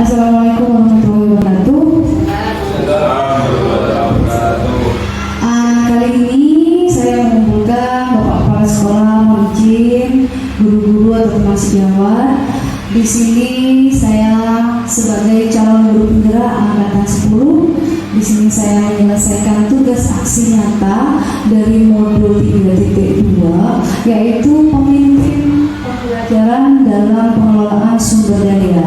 Assalamualaikum warahmatullahi wabarakatuh. Kali ini saya mengumpulkan bapak kepala sekolah, izin guru-guru atau mahasiswa. Di sini saya sebagai calon guru penggerak angkatan 10. Di sini saya menyelesaikan tugas aksi nyata dari modul 3.2, yaitu pemimpin pembelajaran dalam pengelolaan sumber daya.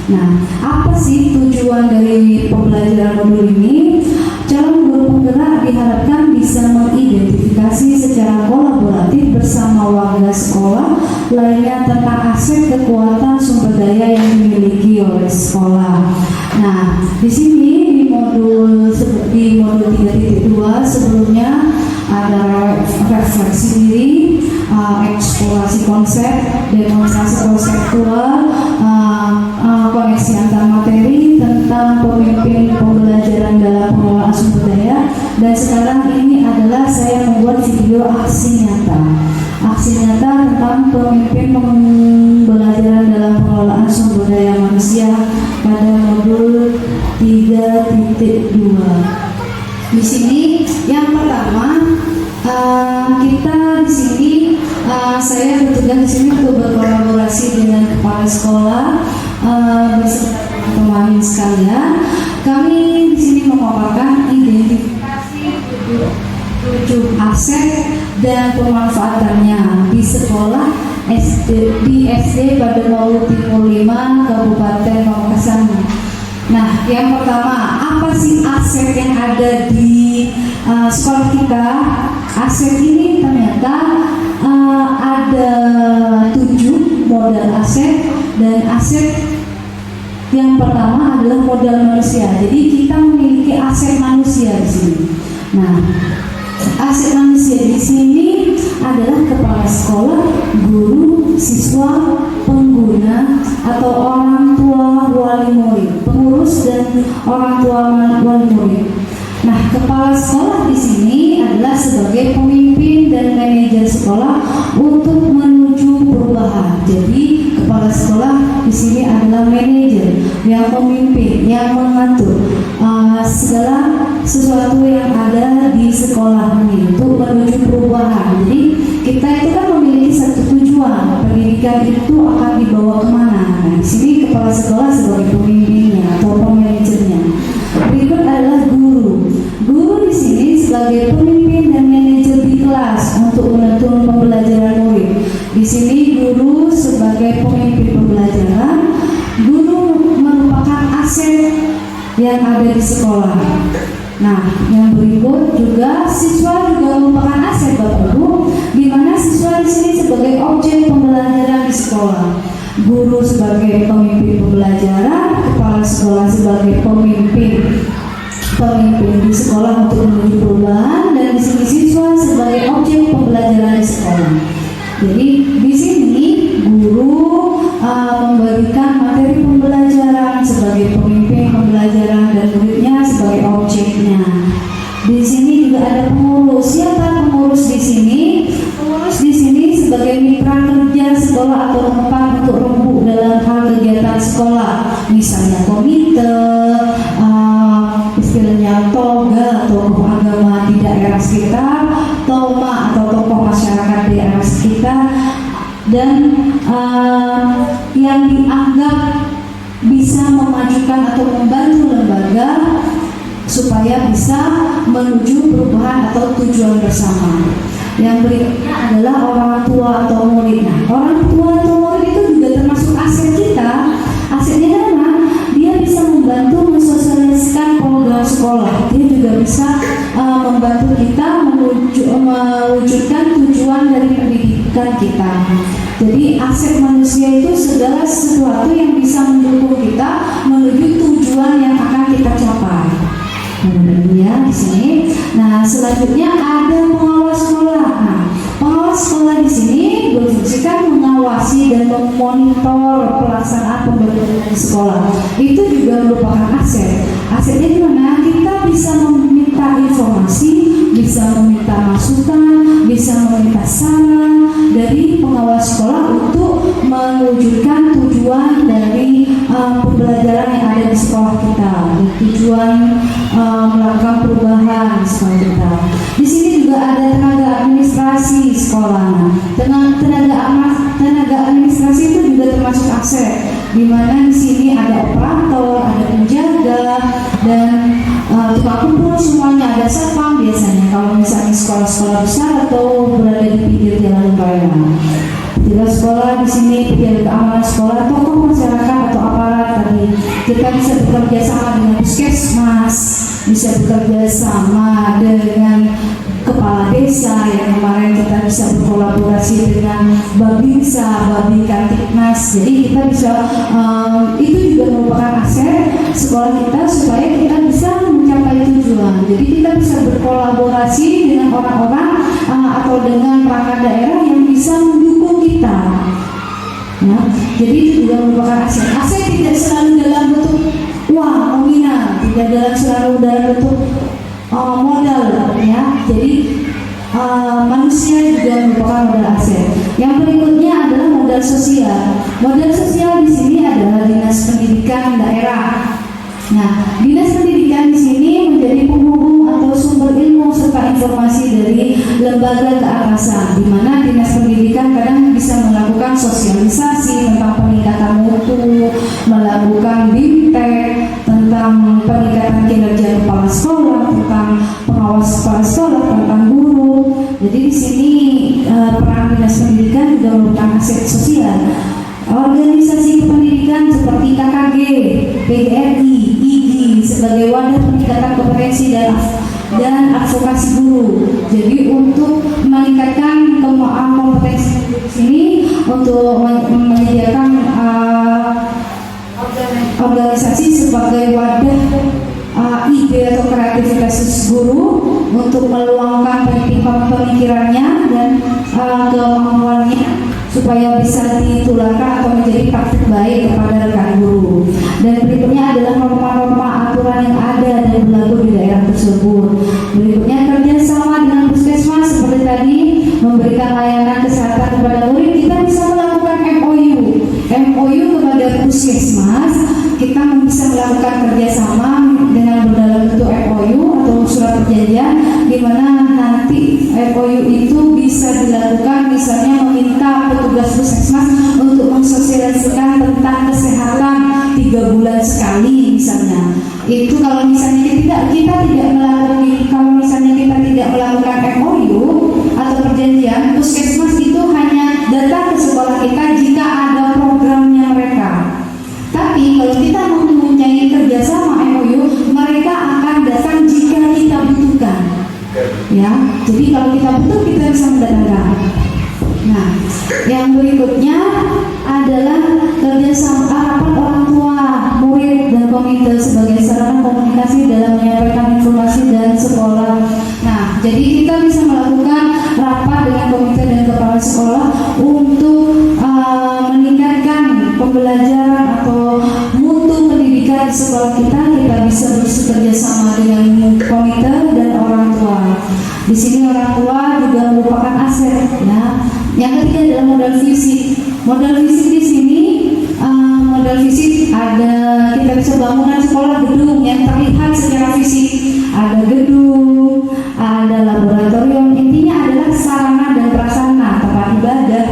Nah, apa sih tujuan dari pembelajaran modul ini? Calon guru penggerak diharapkan bisa mengidentifikasi secara kolaboratif bersama warga sekolah lainnya tentang aspek kekuatan sumber daya yang dimiliki oleh sekolah. Nah, di sini di modul 3.2 sebelumnya ada refleksi diri, eksplorasi konsep, demonstrasi konseptual, koneksi antar materi tentang pemimpin pembelajaran dalam pengelolaan sumber daya, dan sekarang ini adalah saya membuat video aksi nyata tentang pemimpin pembelajaran dalam pengelolaan sumber daya manusia pada modul 3.2. Di sini yang pertama kita di sini saya bertugas di sini untuk berkolaborasi dengan kepala sekolah beserta teman-teman sekalian. Kami di sini memaparkan identifikasi 7 aset dan pemanfaatannya di sekolah di SD pada Maulu Timur 5 Kabupaten Pamekasan. Nah, yang pertama, apa sih aset yang ada di sekolah kita? Aset ini ternyata ada 7 modal aset, dan aset Yang pertama adalah modal manusia. Jadi kita memiliki aset manusia di sini. Nah, aset manusia di sini adalah kepala sekolah, guru, siswa, pengguna, atau orang tua wali murid, pengurus dan orang tua wali murid. Nah, kepala sekolah di sini adalah sebagai pemimpin dan manajer sekolah untuk menuju perubahan. Jadi, kepala sekolah di sini adalah manajer yang memimpin, yang mengatur segala sesuatu yang ada di sekolah ini untuk menuju perubahan. Jadi, kita itu kan memiliki satu tujuan, pendidikan itu akan dibawa kemana. Nah, di sini kepala sekolah sebagai pemimpinnya atau pemanajernya. Berikut adalah guru. Guru di sini sebagai pemimpin dan manajer di kelas untuk menuntun pembelajaran murid. Di sini guru sebagai pemimpin pembelajaran. Guru merupakan aset yang ada di sekolah. Nah, yang berikut juga siswa juga merupakan aset Bapak Ibu, di mana siswa di sini sebagai objek pembelajaran di sekolah. Guru sebagai pemimpin pembelajaran, kepala sekolah sebagai pemimpin di sekolah untuk menuju perubahan, dan di sini siswa sebagai objek pembelajaran di sekolah. Jadi di sini guru memberikan materi pembelajaran sebagai pemimpin pembelajaran dan muridnya sebagai objeknya. Di sini juga ada pengurus. Siapa pengurus di sini? Pengurus di sini sebagai mitra kerja sekolah atau tempat untuk rembuk dalam hal kegiatan sekolah, misalnya komite, istilahnya toga, tokoh agama di daerah sekitar, toma atau tokoh masyarakat di daerah sekitar, dan yang dianggap bisa memajukan atau membantu lembaga supaya bisa menuju perubahan atau tujuan bersama. Yang berikutnya adalah orang tua atau murid. Nah, orang tua atau murid itu juga termasuk aset kita. Asetnya karena dia bisa membantu mensosialisasikan program sekolah. Dia juga bisa membantu kita mewujudkan tujuan dari pendidikan kita. Jadi aset manusia itu segala sesuatu yang bisa mendukung kita menuju tujuan yang akan kita capai. Ya, di sini. Nah, selanjutnya ada pengawas sekolah. Nah, pengawas sekolah di sini berfungsikan mengawasi dan memonitor pelaksanaan pembelajaran di sekolah. Itu juga merupakan aset. Asetnya di mana kita bisa meminta informasi, bisa meminta masukan, bisa meminta saran dari pengawas sekolah untuk mewujudkan tujuan dari pembelajaran yang ada di sekolah kita, tujuan melakukan perubahan di sekolah kita. Di sini juga ada tenaga administrasi sekolah. Dengan tenaga administrasi itu juga termasuk aset, di mana di sini ada operator, ada penjaga, dan tukang kumpul semuanya, ada satpam biasanya kalau misalnya sekolah-sekolah besar atau berada di pinggir jalan raya. Petugas sekolah di sini, penjaga keamanan sekolah, tokoh masyarakat atau aparat tadi. Kita bisa bekerja sama dengan puskesmas, bisa bekerja sama dengan kepala desa, yang kemarin kita bisa berkolaborasi dengan Babinsa, Babinkantiknas. Jadi kita bisa itu juga merupakan aset sekolah kita supaya kita bisa mencapai tujuan. Jadi kita bisa berkolaborasi dengan orang-orang atau dengan perangkat daerah yang bisa mendukung kita. Ya, jadi itu juga merupakan aset. Aset tidak selalu dalam bentuk uang nominal, tidak selalu dalam bentuk modal, ya. Jadi manusia juga merupakan modal aset. Yang berikutnya adalah modal sosial. Modal sosial di sini adalah dinas pendidikan daerah. Nah, dinas pendidikan di sini menjadi penghubung atau sumber ilmu serta informasi dari lembaga keatasan, di mana dinas pendidikan kadang bisa melakukan sosialisasi tentang peningkatan mutu, melakukan bimtek tentang peningkatan kinerja kepala sekolah, tentang pengawas kepala sekolah, tentang guru. Jadi di sini peran dinas pendidikan juga merupakan aset sosial. Organisasi kependidikan seperti KKG, PGRI, IGI sebagai wadah peningkatan kompetensi dan advokasi guru. Jadi untuk meningkatkan kompetensi guru di sini, untuk menyediakan organisasi organisasi sebagai wadah ide atau kreativitas guru untuk meluangkan pemikirannya dan kemampuannya supaya bisa ditularkan atau menjadi praktik baik kepada rekan guru. Dan berikutnya adalah norma-norma aturan yang ada dan berlaku di daerah tersebut. Berikutnya kerjasama dengan puskesmas seperti tadi, memberikan layanan kesehatan kepada murid. Kita bisa melakukan MOU kepada puskesmas. Kita bisa melakukan kerjasama dengan berdalam bentuk MOU atau surat perjanjian, di mana nanti MOU itu bisa dilakukan misalnya meminta petugas puskesmas untuk mensosialisasikan tentang kesehatan 3 bulan sekali misalnya. Itu kalau misalnya kita tidak melakukan MOU atau perjanjian, puskesmas itu hanya datang ke sekolah kita jika ada programnya mereka. Tapi kalau kita mempunyai kerjasama MOU, mereka akan datang jika kita butuhkan. Ya, jadi kalau kita butuh kita bisa mendatangkan. Nah, yang berikutnya adalah kerjasama rapat orang tua, murid dan komite sebagai sarana komunikasi dalam menyampaikan informasi dan sekolah. Nah, jadi kita bisa melakukan rapat dengan komite dan kepala sekolah untuk meningkatkan pembelajaran atau mutu pendidikan di sekolah kita. Kita bisa bekerja sama dengan komite dan orang tua. Di sini orang tua juga merupakan aset. Ya. Yang ketiga adalah modal fisik. Modal fisik di sini, modal fisik ada, kita bisa bangunan sekolah, gedung yang terlihat secara fisik. Ada gedung, ada laboratorium. Intinya adalah sarana dan prasarana, tempat ibadah,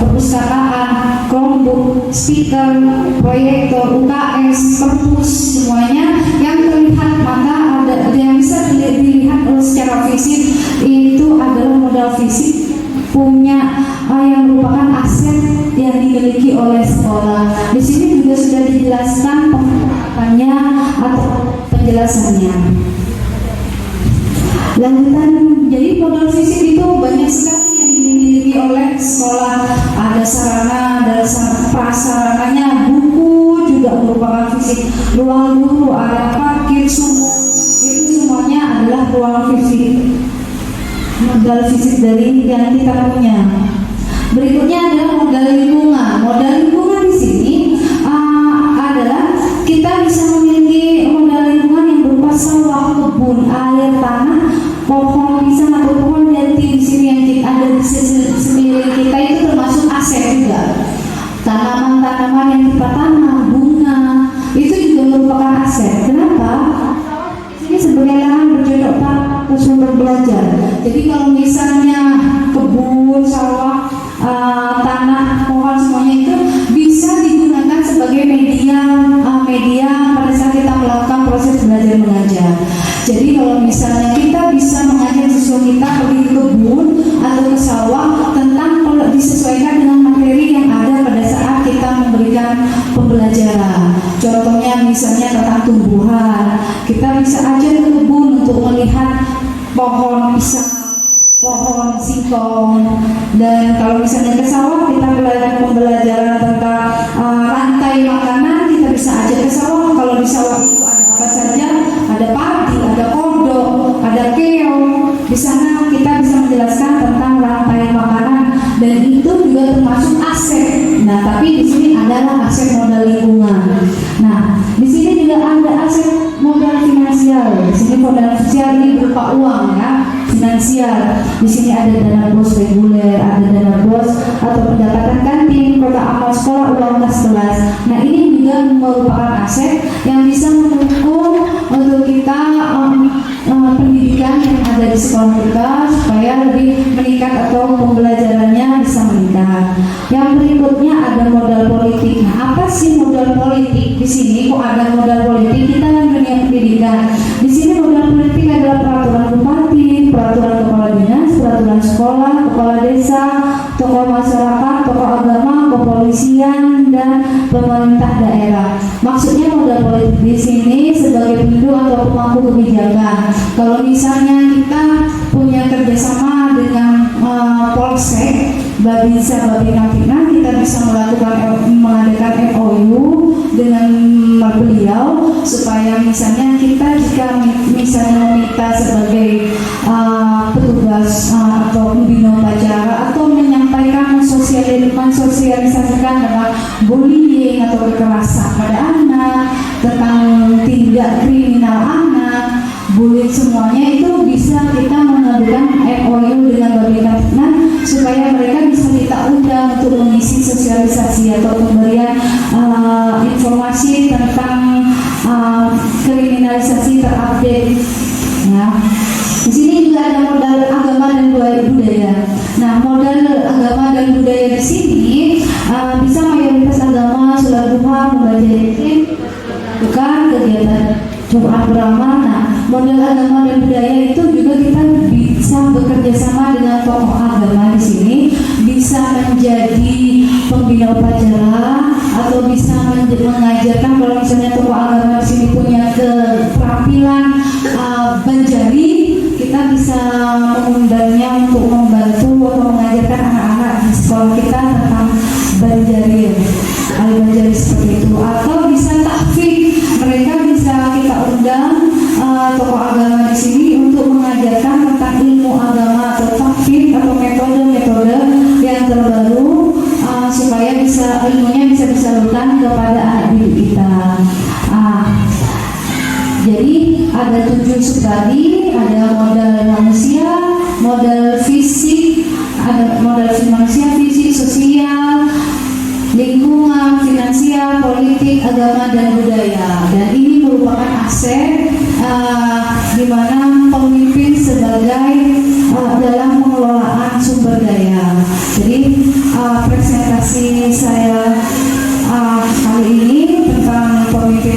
perpustakaan, Chromebook, speaker, proyektor, UKS, perpus, semuanya yang terlihat, maka ada yang bisa dilihat secara fisik. Itu adalah modal fisik punya yang merupakan aset yang dimiliki oleh sekolah. Di sini juga sudah dijelaskan penerapannya atau penjelasannya. Lanjutan, jadi modal fisik itu banyak sekali yang dimiliki oleh sekolah. Ada sarana dan prasarananya, buku juga merupakan fisik. Ruang guru, ada parkir, sumur, itu semuanya adalah ruang fisik. Modal fisik dari yang kita punya. Berikutnya adalah modal lingkungan. Modal lingkungan di sini adalah kita bisa memiliki modal lingkungan yang berupa sawah, kebun, air, tanah, pohon pisang atau pohon jati di sini yang kita ada di sekeliling kita, itu termasuk aset juga. Tanaman-tanaman yang kita tanam, bunga, itu juga merupakan aset. Kenapa? Ini sebagai lahan bercocok tanam atau sumber belajar. Jadi kalau misalnya kebun, sawah, tanah, pohon, semuanya itu bisa digunakan sebagai media pada saat kita melakukan proses belajar mengajar. Jadi kalau misalnya kita bisa mengajar siswa kita pergi ke kebun atau ke sawah, tentang disesuaikan dengan materi yang ada pada saat kita memberikan pembelajaran. Contohnya misalnya tentang tumbuhan, kita bisa ajar ke kebun untuk melihat pohon pisang, pohon singkong. Dan kalau misalnya ke sawah, kita belajar pembelajaran tentang rantai makanan, kita bisa ajar ke sawah. Kalau di sawah itu ada apa saja, ada padi, ada kodok, ada keong. Di sana kita bisa menjelaskan tentang rantai makanan, dan itu juga termasuk aset. Nah, tapi di sini adalah aset modal lingkungan. Nah, di sini juga ada aset modal finansial. Di sini modal finansial ini berupa uang, ya, finansial. Di sini ada dana bos reguler, ada dana bos atau pendapatan kantin, kotak amal sekolah, uang kas kelas. Nah, ini juga merupakan aset yang bisa mendukung untuk kita pendidikan yang ada di sekolah kita supaya lebih meningkat atau pembelajarannya bisa meningkat. Yang berikutnya ada modal politik. Nah, apa sih modal politik? Di sini kok ada modal politik? Kita kan dunia pendidikan. Di sini modal politik adalah peraturan bupati, peraturan kepala dinas, peraturan sekolah, kepala desa, tokoh masyarakat, tokoh agama, kepolisian, dan pemerintah daerah. Maksudnya modal politik di sini sebagai pintu atau pemangku kebijakan. Kalau misalnya kita punya kerjasama dengan Polsek, Babinsa, Babinsa, kita bisa mengadakan MOU dengan supaya misalnya kita jika misalnya meminta sebagai petugas atau pembina upacara atau menyampaikan mensosialisasikan tentang bullying atau kekerasan pada anak, tentang tindak kriminal anak, bullying semuanya itu bisa kita mengajukan MOU dengan Babinsa supaya mereka bisa kita undang untuk mengisi sosialisasi atau pemberian informasi tentang kriminalisasi terupdate. Ya. Di sini juga ada modal agama dan budaya. Nah, modal agama dan budaya di sini bisa mayoritas agama, sholat duha, membaca zikir, bukan kegiatan Jumat beramal. Nah, modal agama dan budaya itu juga kita bisa bekerja sama dengan tokoh agama di sini, bisa menjadi pembina upacara atau bisa mengajarkan. Kalau misalnya tokoh agama di sini punya keterampilan banjari, kita bisa mengundangnya untuk membantu atau mengajarkan anak-anak di sekolah kita tentang banjari, banjari seperti itu. Atau bisa tahfidz, mereka bisa kita undang tokoh agama di sini untuk mengajarkan tentang ilmu agama atau tahfidz atau metode-metode yang terbaru supaya bisa ilmunya bisa disalurkan kepada anak didik kita. Jadi ada 7 subtadi, ada modal manusia, modal fisik, ada modal manusia, fisik, sosial, lingkungan, finansial, politik, agama, dan budaya. Dan ini merupakan aset di mana pemimpin sebagai dalam pengelolaan sumber daya. Jadi presentasi saya kali ini tentang pemimpin